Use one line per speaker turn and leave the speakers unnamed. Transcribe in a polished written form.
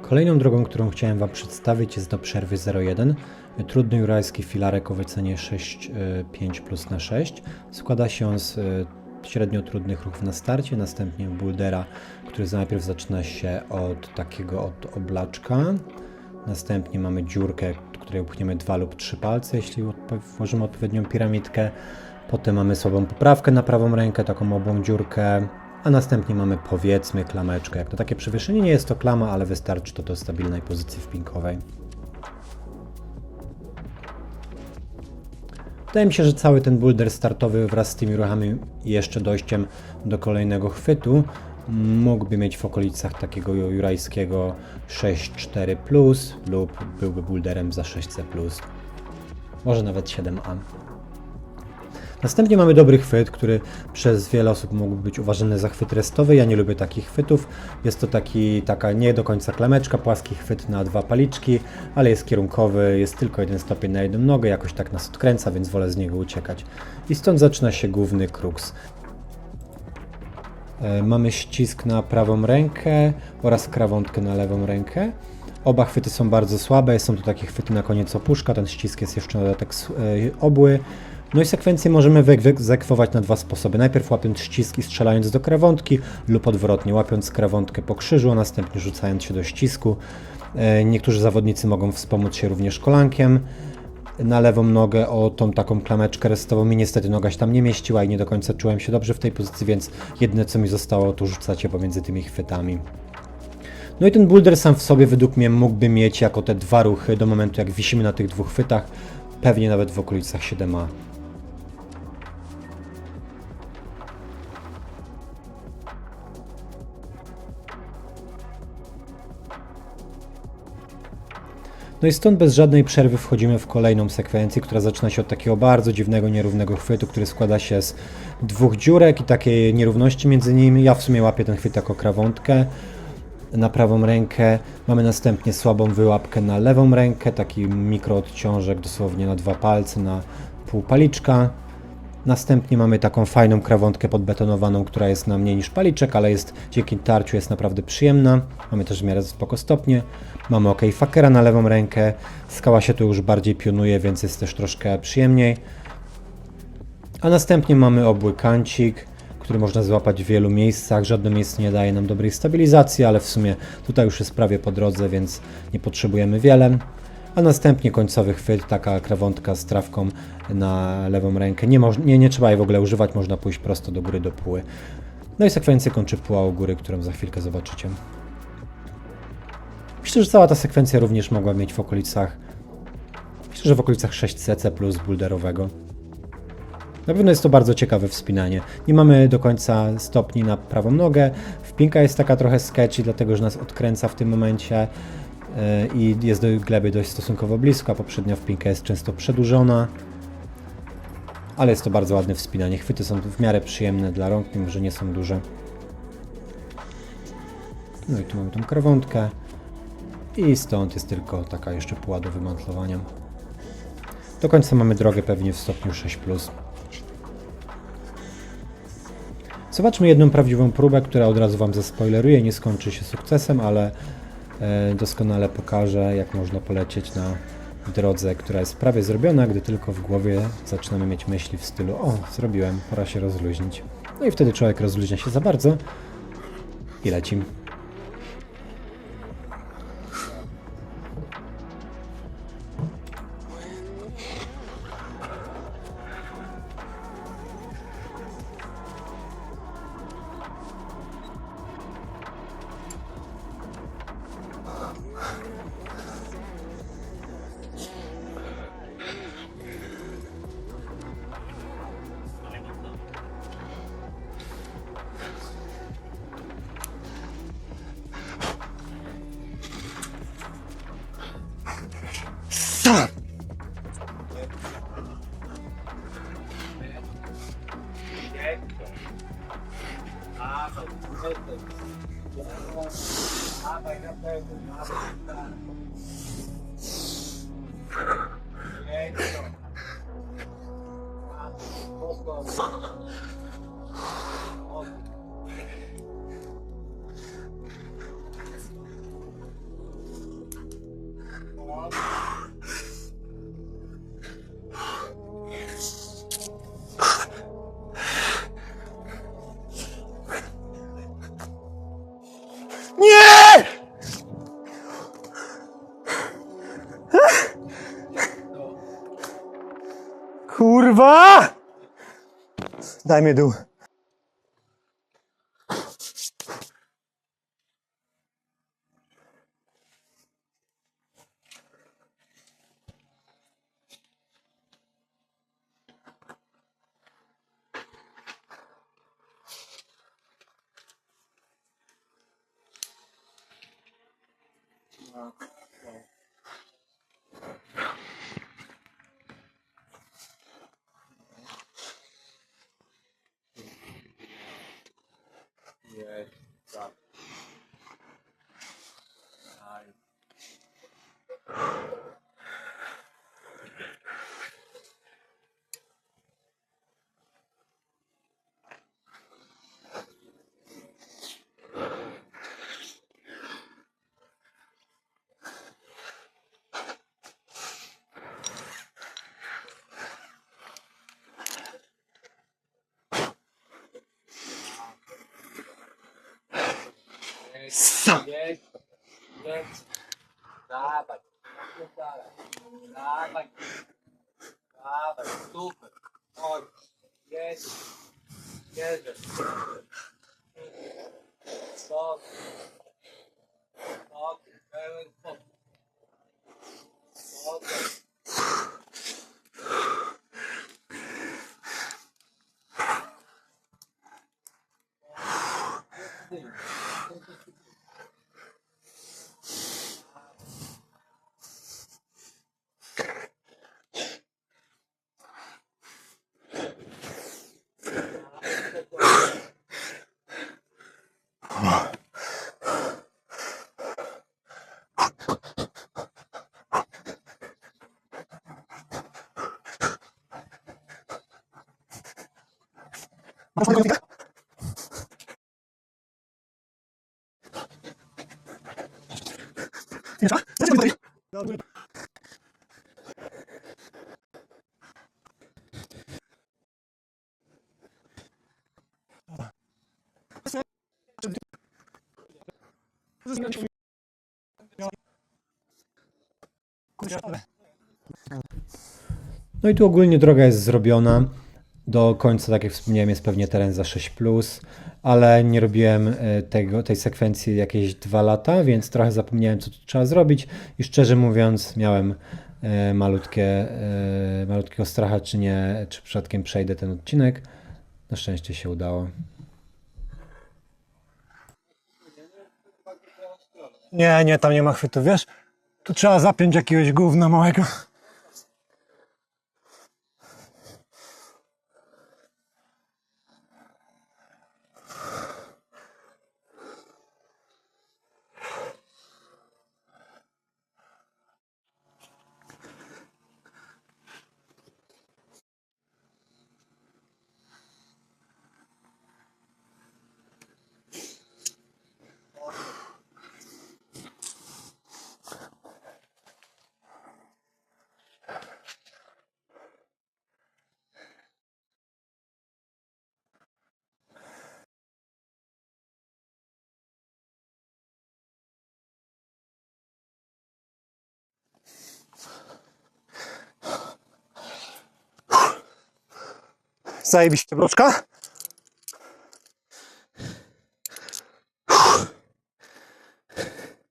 Kolejną drogą, którą chciałem Wam przedstawić, jest do przerwy 0,1. Trudny jurajski filarek o wycenie 6,5 plus na 6. Składa się on z średnio trudnych ruchów na starcie, następnie bouldera, który najpierw zaczyna się od takiego oblaczka. Następnie mamy dziurkę, do której upchniemy 2 lub 3 palce, jeśli włożymy odpowiednią piramidkę. Potem mamy słabą poprawkę na prawą rękę, taką obłą dziurkę. A następnie mamy, powiedzmy, klameczkę. Jak to takie przewyższenie, nie jest to klama, ale wystarczy to do stabilnej pozycji wpinkowej. Wydaje mi się, że cały ten boulder startowy wraz z tymi ruchami i jeszcze dojściem do kolejnego chwytu mógłby mieć w okolicach takiego jurajskiego 6,4+, lub byłby boulderem za 6C+, może nawet 7A. Następnie mamy dobry chwyt, który przez wiele osób mógłby być uważany za chwyt restowy. Ja nie lubię takich chwytów. Jest to taka nie do końca klameczka, płaski chwyt na 2 paliczki, ale jest kierunkowy, jest tylko 1 stopień na jedną nogę, jakoś tak nas odkręca, więc wolę z niego uciekać. I stąd zaczyna się główny kruks. Mamy ścisk na prawą rękę oraz krawątkę na lewą rękę. Oba chwyty są bardzo słabe, są to takie chwyty na koniec opuszka, ten ścisk jest jeszcze na dodatek obły. No i sekwencję możemy wyegzekwować na 2 sposoby. Najpierw łapiąc ścisk i strzelając do krawątki, lub odwrotnie, łapiąc krawątkę po krzyżu, a następnie rzucając się do ścisku. Niektórzy zawodnicy mogą wspomóc się również kolankiem na lewą nogę o tą taką klameczkę restową. Mi niestety noga się tam nie mieściła i nie do końca czułem się dobrze w tej pozycji, więc jedyne co mi zostało, to rzucać je pomiędzy tymi chwytami. No i ten boulder sam w sobie według mnie mógłby mieć jako te 2 ruchy do momentu, jak wisimy na tych 2 chwytach, pewnie nawet w okolicach 7A. No i stąd bez żadnej przerwy wchodzimy w kolejną sekwencję, która zaczyna się od takiego bardzo dziwnego, nierównego chwytu, który składa się z 2 dziurek i takiej nierówności między nimi. Ja w sumie łapię ten chwyt jako krawątkę na prawą rękę. Mamy następnie słabą wyłapkę na lewą rękę, taki mikroodciążek dosłownie na 2 palce, na pół paliczka. Następnie mamy taką fajną krawątkę podbetonowaną, która jest na mniej niż paliczek, ale jest dzięki tarciu jest naprawdę przyjemna. Mamy też w miarę spoko stopnie. Mamy OK fuckera na lewą rękę. Skała się tu już bardziej pionuje, więc jest też troszkę przyjemniej. A następnie mamy obły kancik, który można złapać w wielu miejscach. Żadne miejsce nie daje nam dobrej stabilizacji, ale w sumie tutaj już jest prawie po drodze, więc nie potrzebujemy wiele. A następnie końcowy chwyt, taka krawątka z trawką na lewą rękę. Nie trzeba jej w ogóle używać, można pójść prosto do góry, do puły. No i sekwencję kończy puła u góry, którą za chwilkę zobaczycie. Myślę, że cała ta sekwencja również mogła mieć w okolicach, 6CC plus boulderowego. Na pewno jest to bardzo ciekawe wspinanie. Nie mamy do końca stopni na prawą nogę. Wpinka jest taka trochę sketchy, dlatego że nas odkręca w tym momencie i jest do gleby dość stosunkowo blisko, a poprzednia wpinka jest często przedłużona. Ale jest to bardzo ładne wspinanie. Chwyty są w miarę przyjemne dla rąk, mimo że nie są duże. No i tu mamy tą krawątkę. I stąd jest tylko taka jeszcze puła do wymantlowania. Do końca mamy drogę pewnie w stopniu 6+. Zobaczmy jedną prawdziwą próbę, która od razu Wam zaspoileruję. Nie skończy się sukcesem, ale doskonale pokaże, jak można polecieć na drodze, która jest prawie zrobiona, gdy tylko w głowie zaczynamy mieć myśli w stylu: o, zrobiłem, pora się rozluźnić. No i wtedy człowiek rozluźnia się za bardzo i lecim.
Nie! Kurwa! Daj mnie dół. Sam.
Dawaj, napierdalaj. Dawaj, dawaj, super. Chodź, jedziesz, jedziesz. Stop, stop, pełen spokój. Stop.
No i tu ogólnie droga jest zrobiona. Do końca, tak jak wspomniałem, jest pewnie teren za 6+, ale nie robiłem tej sekwencji jakieś 2 lata, więc trochę zapomniałem, co tu trzeba zrobić i szczerze mówiąc miałem malutkiego stracha, czy nie, czy przypadkiem przejdę ten odcinek. Na szczęście się udało.
Nie, tam nie ma chwytu, wiesz? Tu trzeba zapiąć jakiegoś gówna małego. Zajebiście, broczka.